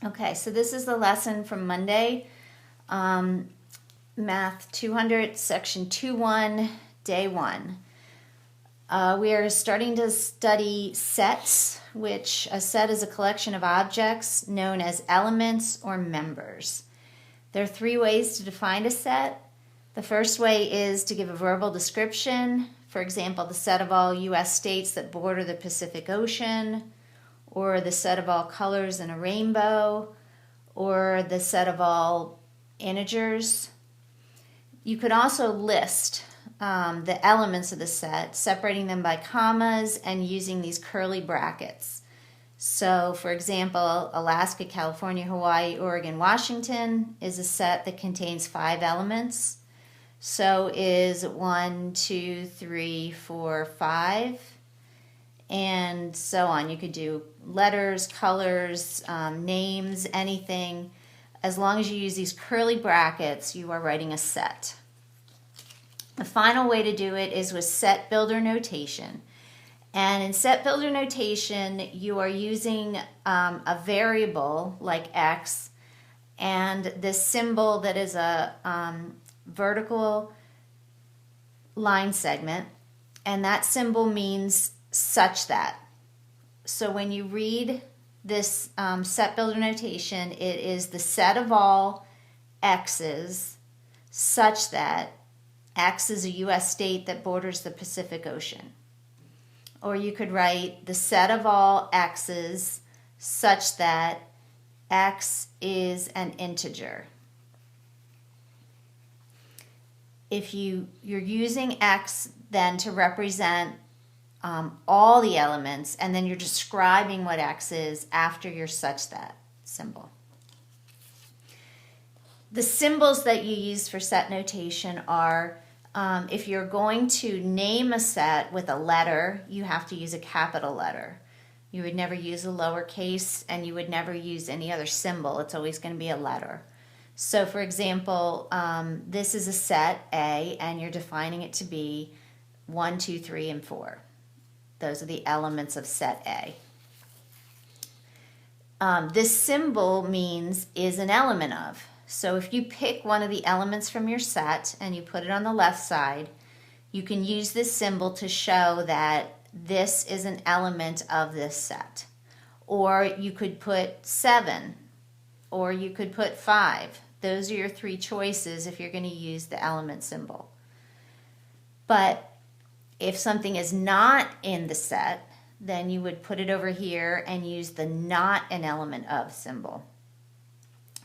Okay, so this is the lesson from Monday, Math 200, Section 2-1, Day 1. We are starting to study sets, which a set is a collection of objects known as elements or members. There are 3 ways to define a set. The first way is to give a verbal description. For example, the set of all U.S. states that border the Pacific Ocean, or the set of all colors in a rainbow, or the set of all integers. You could also list the elements of the set, separating them by commas and using these curly brackets. So, for example, Alaska, California, Hawaii, Oregon, Washington is a set that contains 5 elements. So is 1, 2, 3, 4, 5, and so on. You could do letters, colors, names, anything. As long as you use these curly brackets, you are writing a set. The final way to do it is with set builder notation. And in set builder notation, you are using a variable like x and this symbol that is a vertical line segment, and that symbol means such that. So when you read this set builder notation, it is the set of all x's such that x is a U.S. state that borders the Pacific Ocean. Or you could write the set of all x's such that x is an integer. If you're using x then to represent all the elements, and then you're describing what x is after your such that symbol. The symbols that you use for set notation are, if you're going to name a set with a letter, you have to use a capital letter. You would never use a lowercase, and you would never use any other symbol. It's always going to be a letter. So for example, this is a set A, and you're defining it to be 1, 2, 3, and 4. Those are the elements of set A. This symbol means is an element of. So if you pick one of the elements from your set and you put it on the left side, you can use this symbol to show that this is an element of this set. Or you could put 7, or you could put 5. Those are your 3 choices if you're going to use the element symbol. But if something is not in the set, then you would put it over here and use the not an element of symbol.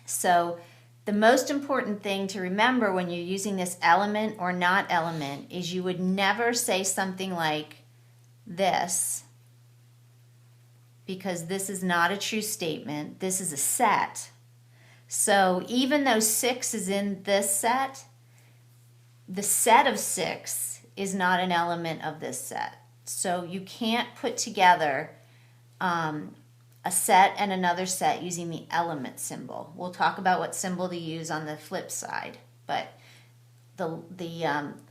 So the most important thing to remember when you're using this element or not element is you would never say something like this, because this is not a true statement. This is a set. So even though 6 is in this set, the set of 6 is not an element of this set. So you can't put together a set and another set using the element symbol. We'll talk about what symbol to use on the flip side, but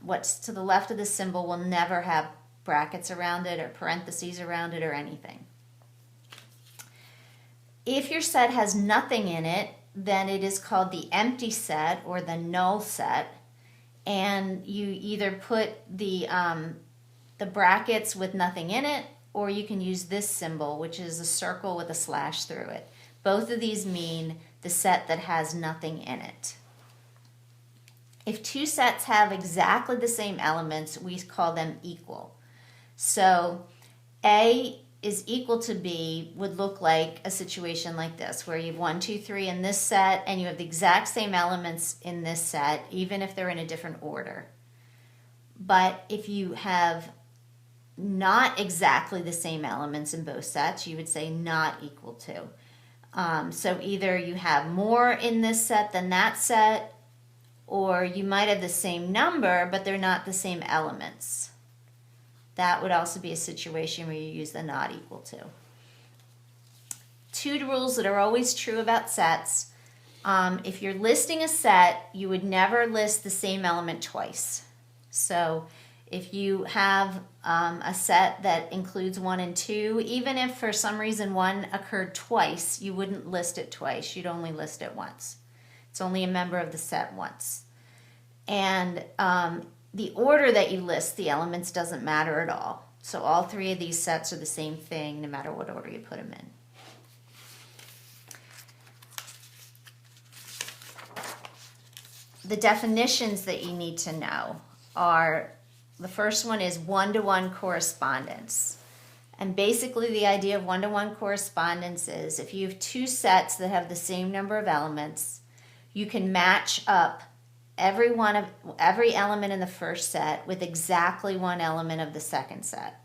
what's to the left of the symbol will never have brackets around it or parentheses around it or anything. If your set has nothing in it, then it is called the empty set or the null set, and you either put the brackets with nothing in it, or you can use this symbol, which is a circle with a slash through it. Both of these mean the set that has nothing in it. If 2 sets have exactly the same elements, we call them equal. So A is equal to B would look like a situation like this, where you have 1, 2, 3 in this set, and you have the exact same elements in this set, even if they're in a different order. But if you have not exactly the same elements in both sets, you would say not equal to. So either you have more in this set than that set, or you might have the same number, but they're not the same elements. That would also be a situation where you use the not equal to. 2 rules that are always true about sets. If you're listing a set, you would never list the same element twice. So If you have a set that includes 1 and 2, even if for some reason 1 occurred twice, you wouldn't list it twice. You'd only list it once. It's only a member of the set once. And the order that you list the elements doesn't matter at all. So all 3 of these sets are the same thing no matter what order you put them in. The definitions that you need to know are, the first one is one-to-one correspondence. And basically the idea of one-to-one correspondence is if you have 2 sets that have the same number of elements, you can match up every element in the first set with exactly 1 element of the second set.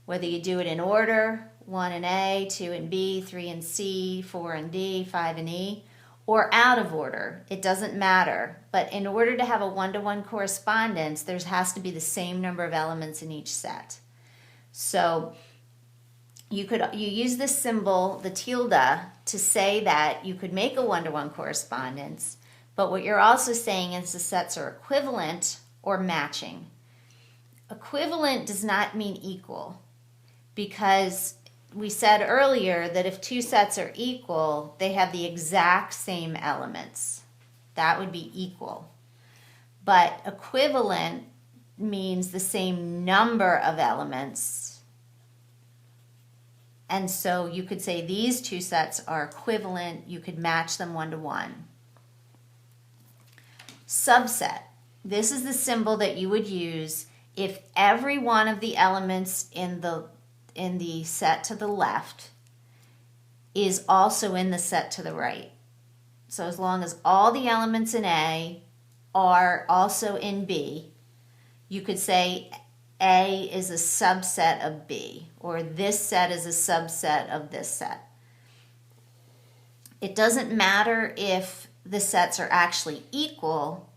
Whether you do it in order, 1 in A, 2 in B, 3 in C, 4 in D, 5 in E, or out of order, it doesn't matter. But in order to have a one-to-one correspondence, there has to be the same number of elements in each set. So you use this symbol, the tilde, to say that you could make a one-to-one correspondence, but what you're also saying is the sets are equivalent or matching. Equivalent does not mean equal, because we said earlier that if 2 sets are equal, they have the exact same elements. That would be equal. But equivalent means the same number of elements. And so you could say these 2 sets are equivalent. You could match them 1-to-1. Subset. This is the symbol that you would use if every one of the elements in the set to the left is also in the set to the right. So as long as all the elements in A are also in B, you could say A is a subset of B, or this set is a subset of this set. It doesn't matter if the sets are actually equal,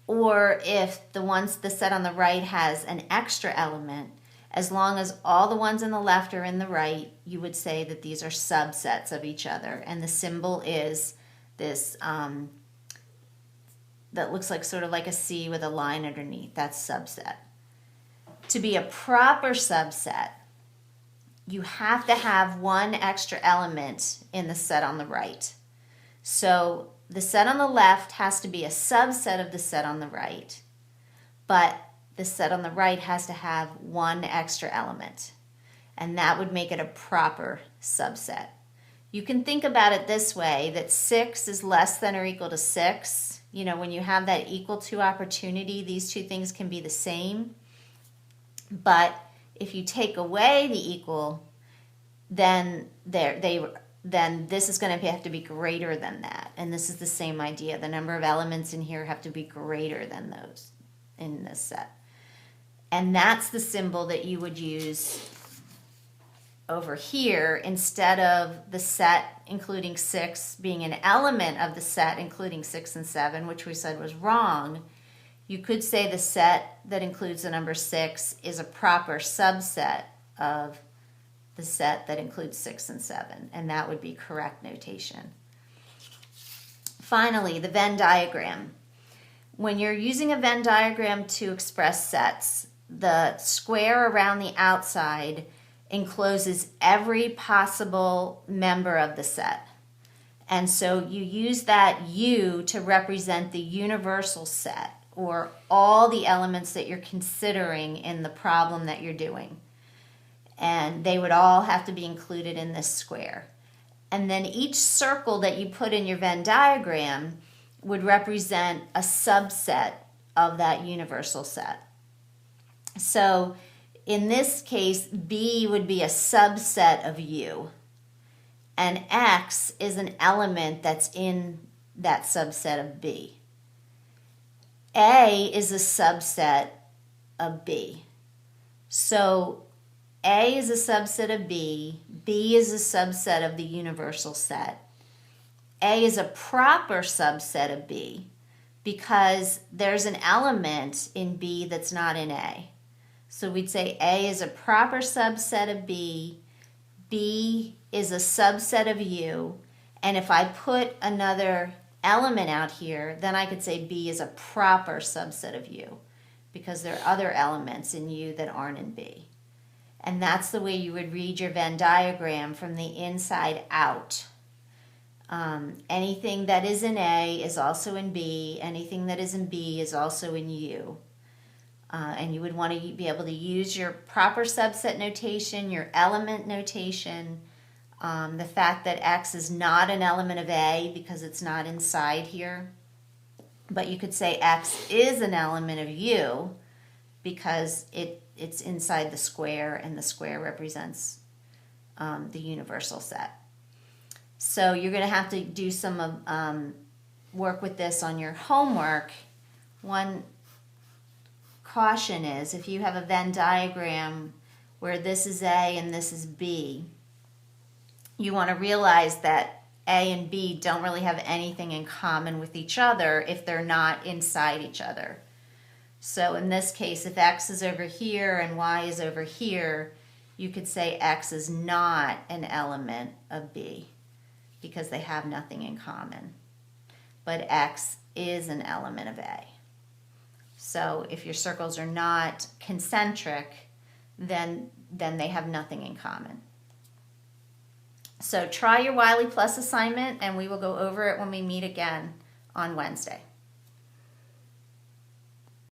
or if the set on the right has an extra element. As long as all the ones on the left are in the right, you would say that these are subsets of each other. And the symbol is this, that looks like sort of like a C with a line underneath. That's subset. To be a proper subset, you have to have 1 extra element in the set on the right. So the set on the left has to be a subset of the set on the right, but the set on the right has to have 1 extra element, and that would make it a proper subset. You can think about it this way, that 6 is less than or equal to 6. You know, when you have that equal to opportunity, these 2 things can be the same. But if you take away the equal, then this is going to have to be greater than that. And this is the same idea. The number of elements in here have to be greater than those in this set. And that's the symbol that you would use over here instead of the set including 6 being an element of the set including 6 and 7, which we said was wrong. You could say the set that includes the number 6 is a proper subset of the set that includes 6 and 7, and that would be correct notation. Finally, the Venn diagram. When you're using a Venn diagram to express sets, the square around the outside encloses every possible member of the set. And so you use that U to represent the universal set, or all the elements that you're considering in the problem that you're doing. And they would all have to be included in this square. And then each circle that you put in your Venn diagram would represent a subset of that universal set. So in this case, B would be a subset of U, and X is an element that's in that subset of B. A is a subset of B. So A is a subset of B, B is a subset of the universal set. A is a proper subset of B because there's an element in B that's not in A. So we'd say A is a proper subset of B, B is a subset of U, and if I put another element out here, then I could say B is a proper subset of U. because there are other elements in U that aren't in B. And that's the way you would read your Venn diagram, from the inside out. Anything that is in A is also in B. Anything that is in B is also in U. And you would want to be able to use your proper subset notation, your element notation, the fact that X is not an element of A because it's not inside here. But you could say X is an element of U because it's inside the square, and the square represents the universal set. So you're going to have to do some work with this on your homework. One caution is, if you have a Venn diagram where this is A and this is B, you want to realize that A and B don't really have anything in common with each other if they're not inside each other. So in this case, if X is over here and Y is over here, you could say X is not an element of B because they have nothing in common. But X is an element of A. So if your circles are not concentric, then they have nothing in common. So try your Wiley Plus assignment, and we will go over it when we meet again on Wednesday.